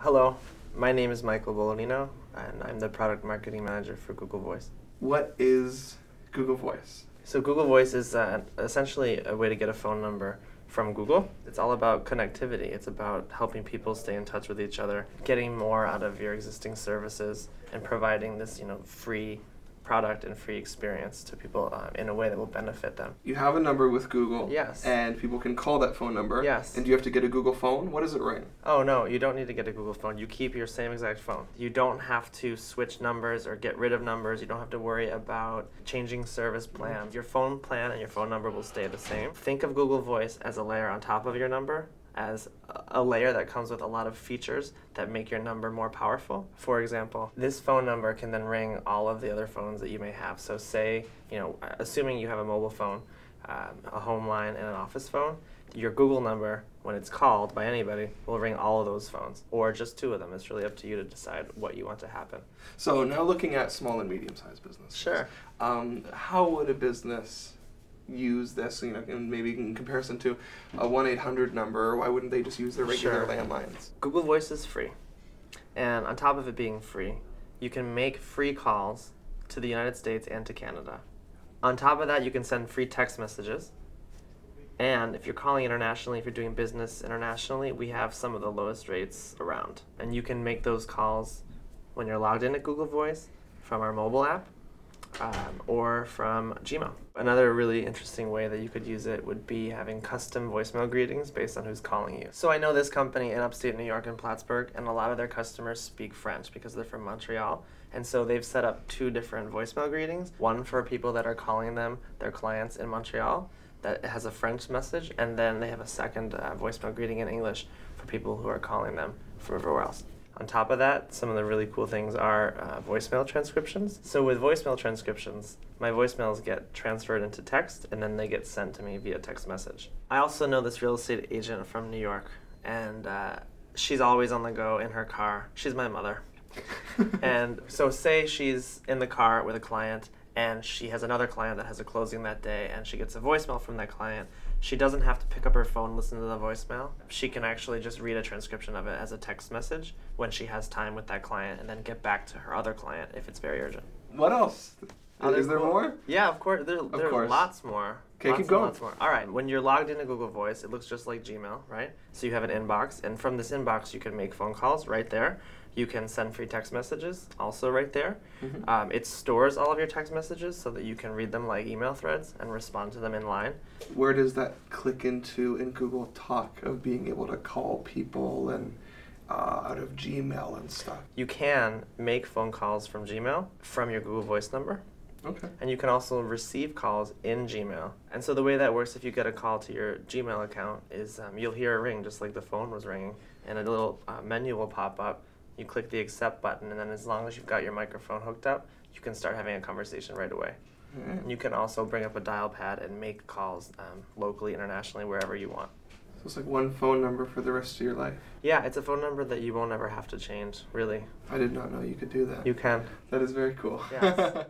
Hello, my name is Michael Bolonino, and I'm the product marketing manager for Google Voice. What is Google Voice? So Google Voice is essentially a way to get a phone number from Google. It's all about connectivity. It's about helping people stay in touch with each other, getting more out of your existing services, and providing this, free product and free experience to people in a way that will benefit them. You have a number with Google. Yes. And people can call that phone number. Yes. And do you have to get a Google phone? What does it ring? Oh no, you don't need to get a Google phone. You keep your same exact phone. You don't have to switch numbers or get rid of numbers. You don't have to worry about changing service plans. Your phone plan and your phone number will stay the same. Think of Google Voice as a layer on top of your number, as a layer that comes with a lot of features that make your number more powerful. For example, this phone number can then ring all of the other phones that you may have. So say, assuming you have a mobile phone, a home line, and an office phone, your Google number, when it's called by anybody, will ring all of those phones, or just two of them. It's really up to you to decide what you want to happen. So now looking at small and medium-sized businesses. Sure. How would a business use this, and maybe in comparison to a 1-800 number? Why wouldn't they just use their regular landlines? Google Voice is free. And on top of it being free, you can make free calls to the United States and to Canada. On top of that, you can send free text messages. And if you're calling internationally, if you're doing business internationally, we have some of the lowest rates around. And you can make those calls when you're logged in at Google Voice from our mobile app, or from Gmail. Another really interesting way that you could use it would be having custom voicemail greetings based on who's calling you. So I know this company in upstate New York in Plattsburgh, and a lot of their customers speak French because they're from Montreal. And so they've set up two different voicemail greetings, one for people that are calling them, their clients in Montreal, that has a French message, and then they have a second voicemail greeting in English for people who are calling them from everywhere else. On top of that, some of the really cool things are voicemail transcriptions. So with voicemail transcriptions, my voicemails get transferred into text, and then they get sent to me via text message. I also know this real estate agent from New York, and she's always on the go in her car. She's my mother. And so say she's in the car with a client, and she has another client that has a closing that day, and she gets a voicemail from that client. She doesn't have to pick up her phone, listen to the voicemail. She can actually just read a transcription of it as a text message when she has time with that client, and then get back to her other client if it's very urgent. What else? Is there more? Yeah, of course. There are lots more. Okay, keep going. Lots more. All right, when you're logged into Google Voice, it looks just like Gmail, right? So you have an inbox, and from this inbox, you can make phone calls right there. You can send free text messages, also right there. Mm-hmm. It stores all of your text messages so that you can read them like email threads and respond to them in line. Where does that click into in Google Talk of being able to call people and out of Gmail and stuff? You can make phone calls from Gmail from your Google Voice number. Okay. And you can also receive calls in Gmail. And so the way that works, if you get a call to your Gmail account, is you'll hear a ring just like the phone was ringing, and a little menu will pop up. You click the accept button, and then as long as you've got your microphone hooked up, you can start having a conversation right away. All right. And you can also bring up a dial pad and make calls locally, internationally, wherever you want. So it's like one phone number for the rest of your life. Yeah, it's a phone number that you won't ever have to change, really. I did not know you could do that. You can. That is very cool. Yes.